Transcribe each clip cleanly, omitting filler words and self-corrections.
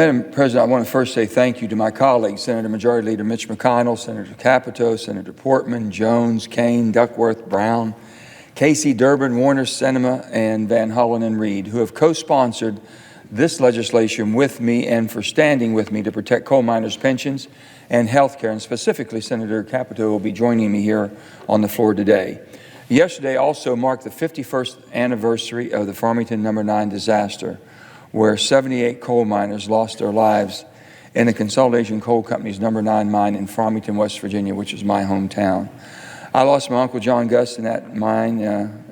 Madam President, I want to first say thank you to my colleagues, Senator Majority Leader Mitch McConnell, Senator Capito, Senator Portman, Jones, Kane, Duckworth, Brown, Casey, Durbin, Warner, Sinema, and Van Hollen and Reed, who have co-sponsored this legislation with me and for standing with me to protect coal miners' pensions and health care. And specifically, Senator Capito will be joining me here on the floor today. Yesterday also marked the 51st anniversary of the Farmington No. 9 disaster, where 78 coal miners lost their lives in the Consolidation Coal Company's No. 9 mine in Farmington, West Virginia, which is my hometown. I lost my Uncle John Gus in that mine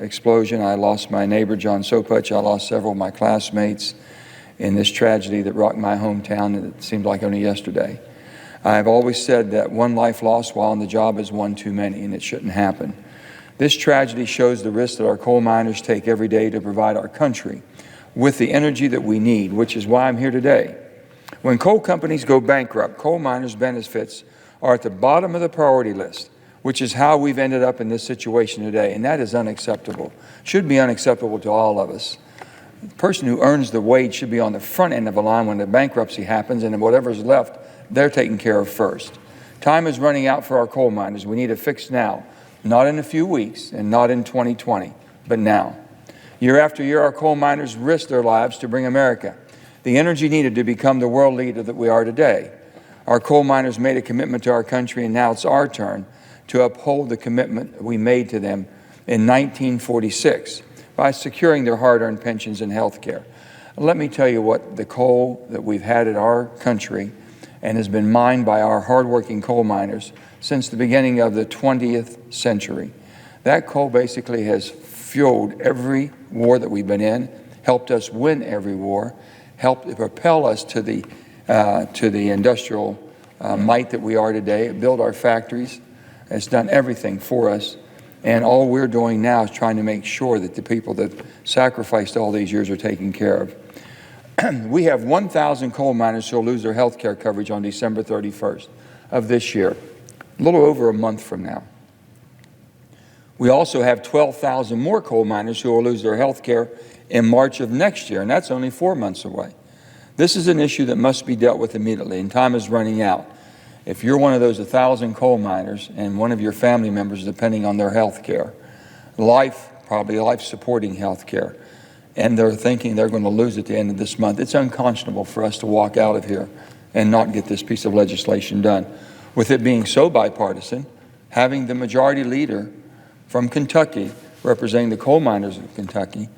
explosion. I lost my neighbor, John Sopach. I lost several of my classmates in this tragedy that rocked my hometown, and it seemed like only yesterday. I've always said that one life lost while on the job is one too many, and it shouldn't happen. This tragedy shows the risk that our coal miners take every day to provide our country with the energy that we need, which is why I'm here today. When coal companies go bankrupt, coal miners' benefits are at the bottom of the priority list, which is how we've ended up in this situation today, and that is unacceptable. Should be unacceptable to all of us. The person who earns the wage should be on the front end of the line when the bankruptcy happens, and whatever's left, they're taken care of first. Time is running out for our coal miners. We need a fix now, not in a few weeks and not in 2020, but now. Year after year, our coal miners risk their lives to bring America the energy needed to become the world leader that we are today. Our coal miners made a commitment to our country, and now it's our turn to uphold the commitment we made to them in 1946 by securing their hard-earned pensions and health care. Let me tell you what the coal that we've had in our country and has been mined by our hardworking coal miners since the beginning of the 20th century. That coal basically has fueled every war that we've been in, helped us win every war, helped propel us to the industrial might that we are today. It built our factories. It's done everything for us. And all we're doing now is trying to make sure that the people that sacrificed all these years are taken care of. We have 1,000 coal miners who will lose their health care coverage on December 31st of this year, a little over a month from now. We also have 12,000 more coal miners who will lose their health care in March of next year, and that's only 4 months away. This is an issue that must be dealt with immediately, and time is running out. If you're one of those 1,000 coal miners and one of your family members depending on their health care, probably life-supporting health care, and they're thinking they're going to lose at the end of this month, it's unconscionable for us to walk out of here and not get this piece of legislation done. With it being so bipartisan, having the majority leader from Kentucky, representing the coal miners of Kentucky,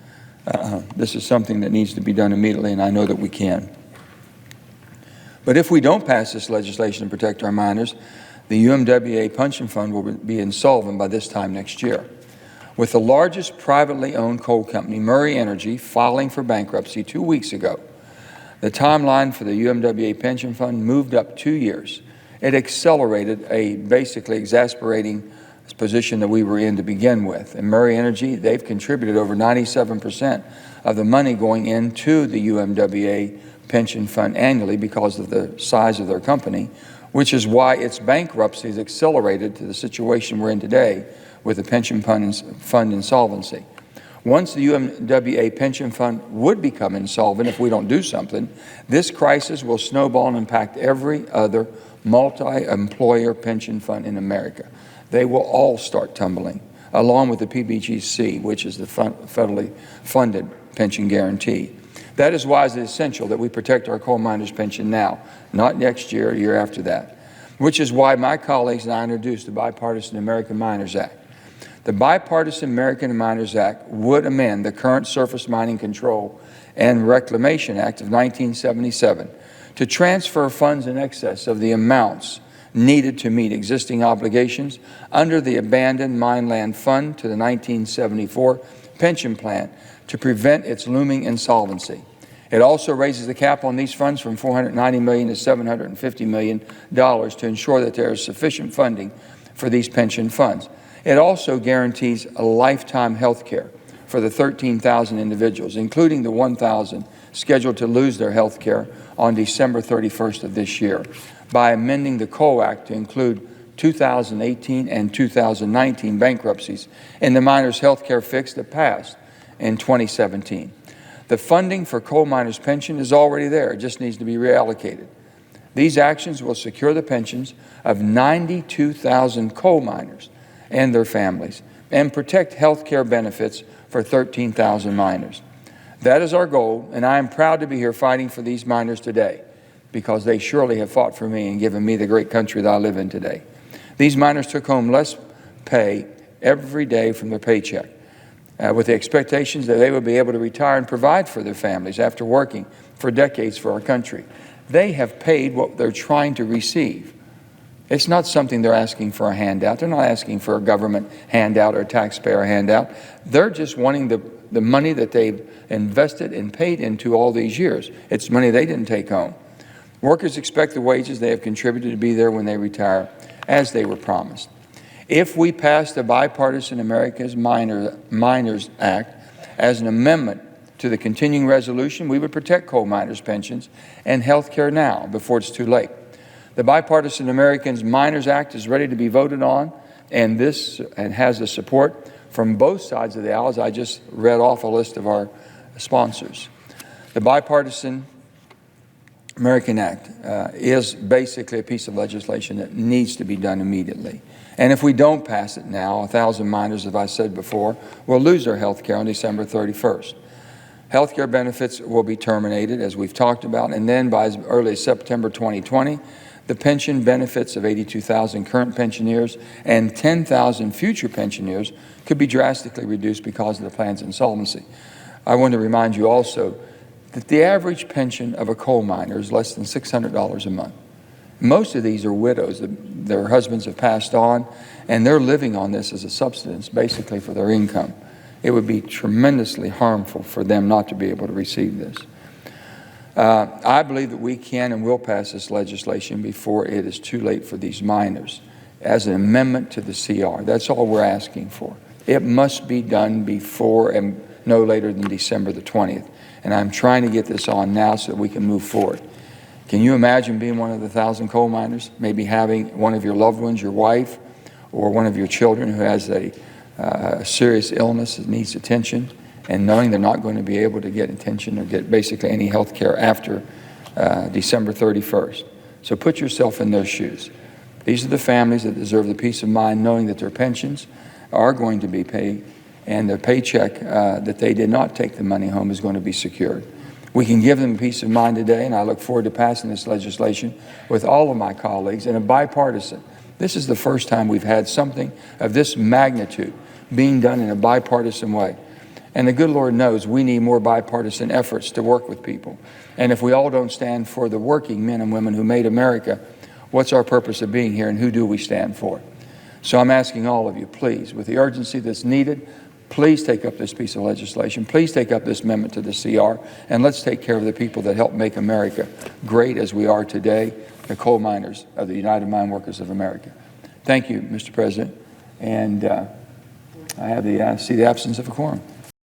this is something that needs to be done immediately, and I know that we can. But if we don't pass this legislation to protect our miners, the UMWA pension fund will be insolvent by this time next year. With the largest privately owned coal company, Murray Energy, filing for bankruptcy 2 weeks ago, the timeline for the UMWA pension fund moved up 2 years. It accelerated a basically exasperating position that we were in to begin with. And Murray Energy, they've contributed over 97% of the money going into the UMWA pension fund annually because of the size of their company, which is why its bankruptcy is accelerated to the situation we're in today with the pension fund insolvency. Once the UMWA pension fund would become insolvent if we don't do something, this crisis will snowball and impact every other multi-employer pension fund in America. They will all start tumbling, along with the PBGC, which is the federally funded pension guarantee. That is why it's essential that we protect our coal miners' pension now, not next year or year after that, which is why my colleagues and I introduced the Bipartisan American Miners Act. The Bipartisan American Miners Act would amend the current Surface Mining Control and Reclamation Act of 1977 to transfer funds in excess of the amounts needed to meet existing obligations under the Abandoned Mine Land Fund to the 1974 pension plan to prevent its looming insolvency. It also raises the cap on these funds from $490 million to $750 million to ensure that there is sufficient funding for these pension funds. It also guarantees a lifetime health care for the 13,000 individuals, including the 1,000 scheduled to lose their health care on December 31st of this year, by amending the Coal Act to include 2018 and 2019 bankruptcies in the miners' health care fix that passed in 2017. The funding for coal miners' pension is already there. It just needs to be reallocated. These actions will secure the pensions of 92,000 coal miners and their families and protect health care benefits for 13,000 miners. That is our goal, and I am proud to be here fighting for these miners today because they surely have fought for me and given me the great country that I live in today. These miners took home less pay every day from their paycheck with the expectations that they would be able to retire and provide for their families after working for decades for our country. They have paid what they're trying to receive. It's not something they're asking for a handout. They're not asking for a government handout or a taxpayer handout. They're just wanting the money that they've invested and paid into all these years. It's money they didn't take home. Workers expect the wages they have contributed to be there when they retire, as they were promised. If we pass the Bipartisan America's Miners Act as an amendment to the continuing resolution, we would protect coal miners' pensions and health care now before it's too late. The Bipartisan Americans Miners Act is ready to be voted on, and has the support from both sides of the aisle, as I just read off a list of our sponsors. The Bipartisan American Act is basically a piece of legislation that needs to be done immediately. And if we don't pass it now, 1,000 miners, as I said before, will lose their health care on December 31st. Health care benefits will be terminated, as we've talked about, and then by as early as September 2020, the pension benefits of 82,000 current pensioners and 10,000 future pensioners could be drastically reduced because of the plan's insolvency. I want to remind you also that the average pension of a coal miner is less than $600 a month. Most of these are widows. Their husbands have passed on, and they're living on this as a subsistence, basically, for their income. It would be tremendously harmful for them not to be able to receive this. I believe that we can and will pass this legislation before it is too late for these miners as an amendment to the CR. That's all we're asking for. It must be done before and no later than December the 20th. And I'm trying to get this on now so that we can move forward. Can you imagine being one of the 1,000 coal miners, maybe having one of your loved ones, your wife, or one of your children who has a serious illness that needs attention, and knowing they're not going to be able to get attention or get basically any health care after December 31st. So put yourself in those shoes. These are the families that deserve the peace of mind knowing that their pensions are going to be paid and their paycheck that they did not take the money home is going to be secured. We can give them peace of mind today, and I look forward to passing this legislation with all of my colleagues in a bipartisan. This is the first time we've had something of this magnitude being done in a bipartisan way. And the good Lord knows we need more bipartisan efforts to work with people. And if we all don't stand for the working men and women who made America, what's our purpose of being here and who do we stand for? So I'm asking all of you, please, with the urgency that's needed, please take up this piece of legislation. Please take up this amendment to the CR, and let's take care of the people that help make America great as we are today, the coal miners of the United Mine Workers of America. Thank you, Mr. President. And I see the absence of a quorum.